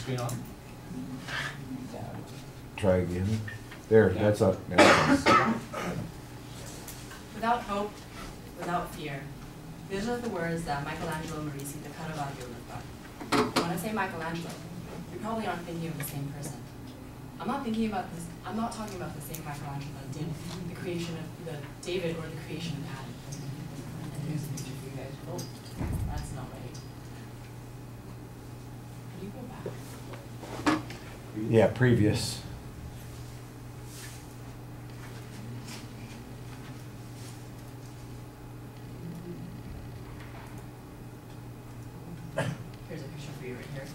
screen on? Try again. There, that's up. Without hope, without fear. These are the words that Michelangelo Merisi de Caravaggio lived by. When I say Michelangelo, you probably aren't thinking of the same person. I'm not talking about the same Michelangelo that did the creation of the David or the creation of Adam. And here's a picture for you guys. Oh, that's not right. Can you go back? Yeah, previous. Here's a picture for you right here.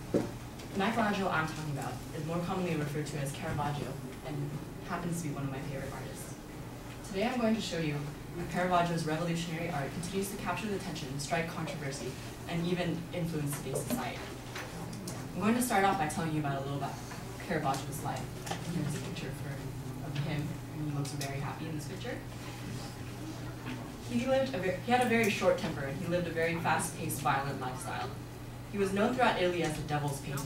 The Michelangelo I'm talking about is more commonly referred to as Caravaggio and happens to be one of my favorite artists. Today I'm going to show you how Caravaggio's revolutionary art continues to capture the attention, strike controversy, and even influence today's society. I'm going to start off by telling you a little about Caravaggio's life. Here's a picture of him, and he looks very happy in this picture. He had a very short temper, and he lived a very fast-paced, violent lifestyle. He was known throughout Italy as the devil's painter,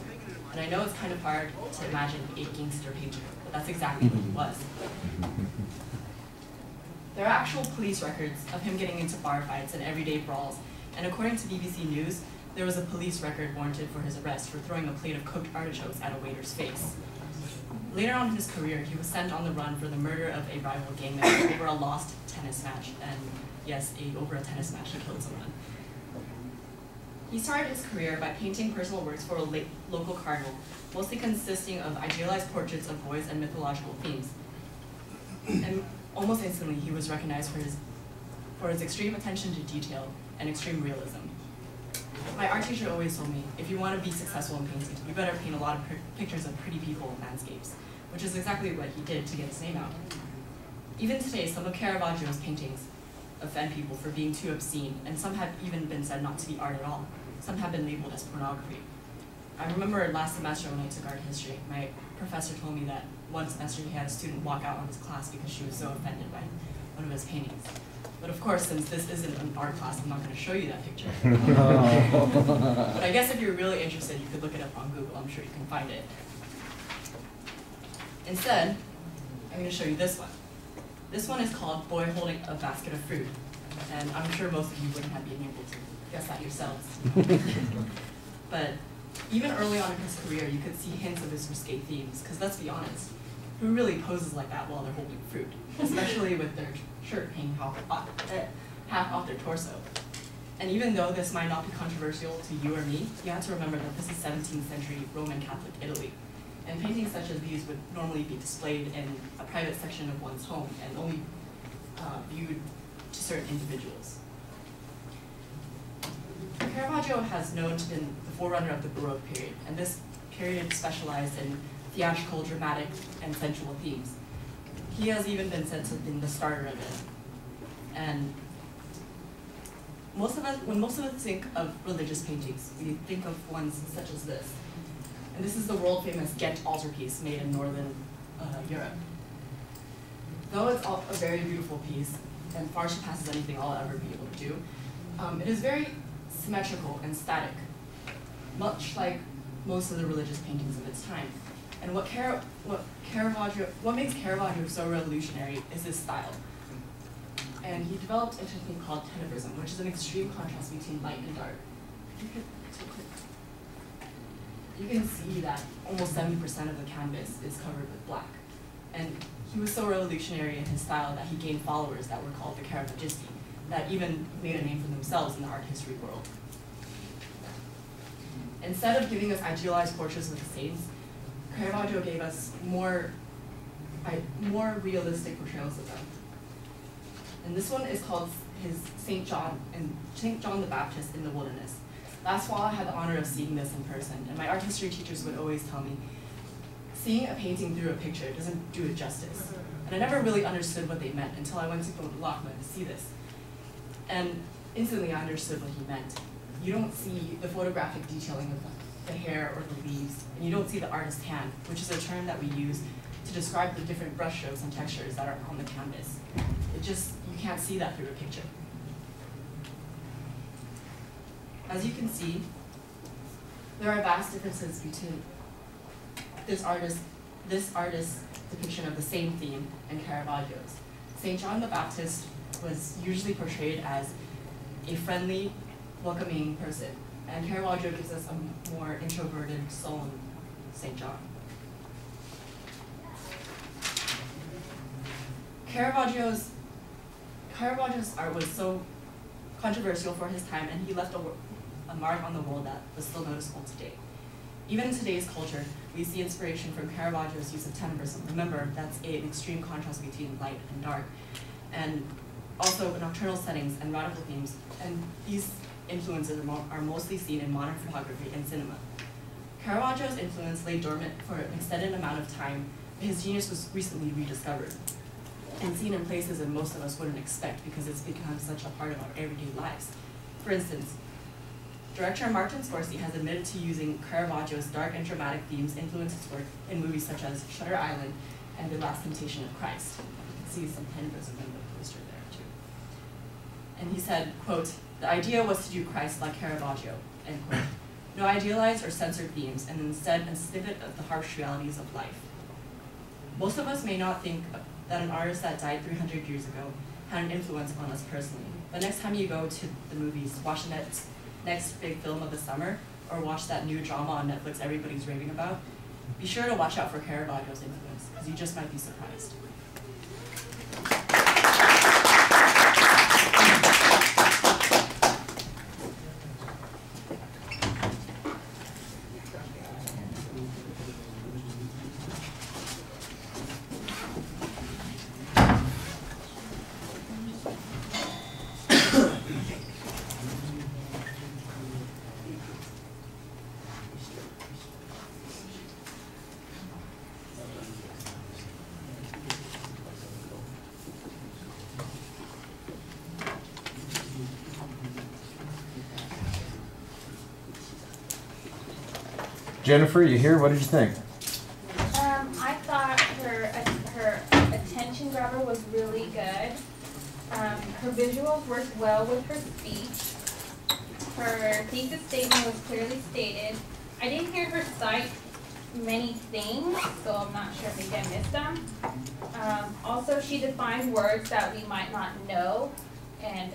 and I know it's kind of hard to imagine a gangster painter, but that's exactly what he was. There are actual police records of him getting into bar fights and everyday brawls, and according to BBC News, there was a police record warranted for his arrest for throwing a plate of cooked artichokes at a waiter's face. Later on in his career, he was sent on the run for the murder of a rival gang member over a lost tennis match, and yes, over a tennis match, he killed someone. He started his career by painting personal works for a local cardinal, mostly consisting of idealized portraits of boys and mythological themes. And almost instantly, he was recognized for his extreme attention to detail and extreme realism. My art teacher always told me, if you want to be successful in painting, you better paint a lot of pictures of pretty people and landscapes, which is exactly what he did to get his name out. Even today, some of Caravaggio's paintings offend people for being too obscene, and some have even been said not to be art at all. Some have been labeled as pornography. I remember last semester when I took art history, my professor told me that one semester he had a student walk out of his class because she was so offended by one of his paintings. But of course, since this isn't an art class, I'm not going to show you that picture. But I guess if you're really interested, you could look it up on Google. I'm sure you can find it. Instead, I'm going to show you this one. This one is called Boy Holding a Basket of Fruit. And I'm sure most of you wouldn't have been able to guess that yourselves. But even early on in his career, you could see hints of his risque themes, because let's be honest, who really poses like that while they're holding fruit? Especially with their shirt hanging half off their torso. And even though this might not be controversial to you or me, you have to remember that this is 17th century Roman Catholic Italy. And paintings such as these would normally be displayed in a private section of one's home and only viewed to certain individuals. Caravaggio has known to be the forerunner of the Baroque period, and this period specialized in theatrical, dramatic, and sensual themes. He has even been said to have been the starter of it. And when most of us think of religious paintings, we think of ones such as this. And this is the world-famous Ghent altarpiece made in northern Europe. Though it's a very beautiful piece, and far surpasses anything I'll ever be able to do, it is very symmetrical and static, much like most of the religious paintings of its time. And what makes Caravaggio so revolutionary is his style. And he developed a technique called tenebrism, which is an extreme contrast between light and dark. You can see that almost 70% of the canvas is covered with black. And he was so revolutionary in his style that he gained followers that were called the Caravaggisti, that even made a name for themselves in the art history world. Instead of giving us idealized portraits of the saints, Caravaggio gave us more realistic portrayals of them. And this one is called his St. John the Baptist in the Wilderness. Last fall, I had the honor of seeing this in person, and my art history teachers would always tell me, seeing a painting through a picture doesn't do it justice. And I never really understood what they meant until I went to Lachman to see this. And instantly I understood what he meant. You don't see the photographic detailing of the hair or the leaves, and you don't see the artist's hand, which is a term that we use to describe the different brush strokes and textures that are on the canvas. You can't see that through a picture. As you can see, there are vast differences this artist's depiction of the same theme in Caravaggio's. St. John the Baptist was usually portrayed as a friendly, welcoming person, and Caravaggio gives us a more introverted, sullen St. John. Caravaggio's art was so controversial for his time, and he left a mark on the world that was still noticeable today. Even in today's culture, we see inspiration from Caravaggio's use of tenebrism. Remember, that's an extreme contrast between light and dark, and also nocturnal settings and radical themes, and these influences are mostly seen in modern photography and cinema. Caravaggio's influence lay dormant for an extended amount of time, but his genius was recently rediscovered and seen in places that most of us wouldn't expect because it's become such a part of our everyday lives. For instance, director Martin Scorsese has admitted to using Caravaggio's dark and dramatic themes influence his work in movies such as Shutter Island and The Last Temptation of Christ. You can see some tenebrism in the poster there too. And he said, quote, "The idea was to do Christ like Caravaggio," end quote. No idealized or censored themes, and instead a snippet of the harsh realities of life. Most of us may not think that an artist that died 300 years ago had an influence on us personally. But next time you go to the movies, watch the next big film of the summer, or watch that new drama on Netflix everybody's raving about, be sure to watch out for Caravaggio's influence, because you just might be surprised. Jennifer, you here? What did you think? I thought her attention grabber was really good. Her visuals worked well with her speech. Her thesis statement was clearly stated. I didn't hear her cite many things, so I'm not sure, maybe I missed them. Also, she defined words that we might not know, and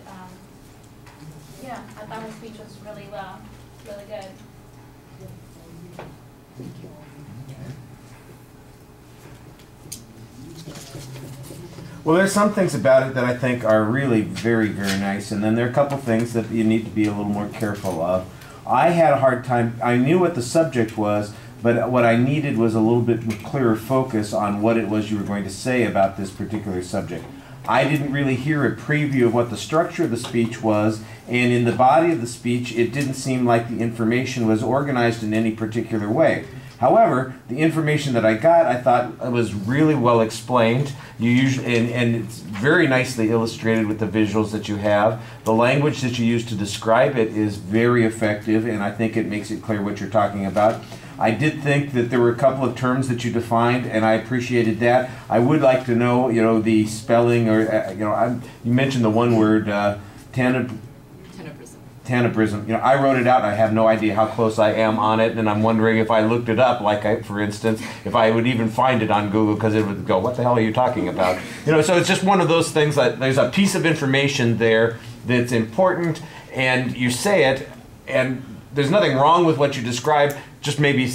yeah, I thought her speech was really good. Well, there's some things about it that I think are really very, very nice, and then there are a couple things that you need to be a little more careful of. I had a hard time, I knew what the subject was, but what I needed was a little bit clearer focus on what it was you were going to say about this particular subject. I didn't really hear a preview of what the structure of the speech was, and in the body of the speech, it didn't seem like the information was organized in any particular way. However, the information that I got, I thought was really well explained. You usually, and it's very nicely illustrated with the visuals that you have. The language that you use to describe it is very effective, and I think it makes it clear what you're talking about. I did think that there were a couple of terms that you defined, and I appreciated that. I would like to know, the spelling, or you mentioned the one word, tenebrism. I wrote it out. I have no idea how close I am on it, and I'm wondering if I looked it up, for instance, if I would even find it on Google, because it would go, "What the hell are you talking about?" So it's just one of those things that there's a piece of information there that's important, and you say it, and there's nothing wrong with what you describe. Just maybe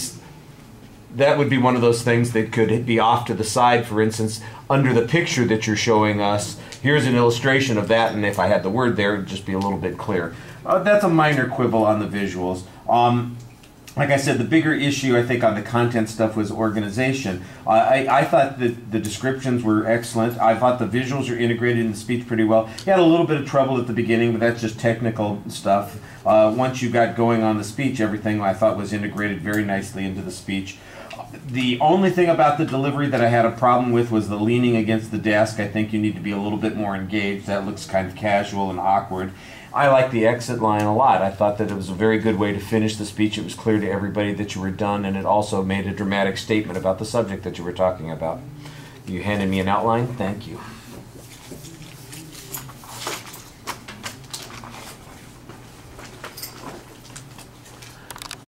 that would be one of those things that could be off to the side. For instance, under the picture that you're showing us, here's an illustration of that, and if I had the word there, it would just be a little bit clear. That's a minor quibble on the visuals. Like I said, the bigger issue, I think, on the content stuff was organization. I thought that the descriptions were excellent. I thought the visuals are integrated in the speech pretty well. You had a little bit of trouble at the beginning, but that's just technical stuff. Once you got going on the speech, everything I thought was integrated very nicely into the speech. The only thing about the delivery that I had a problem with was the leaning against the desk. I think you need to be a little bit more engaged. That looks kind of casual and awkward. I like the exit line a lot. I thought that it was a very good way to finish the speech. It was clear to everybody that you were done, and it also made a dramatic statement about the subject that you were talking about. You handed me an outline. Thank you.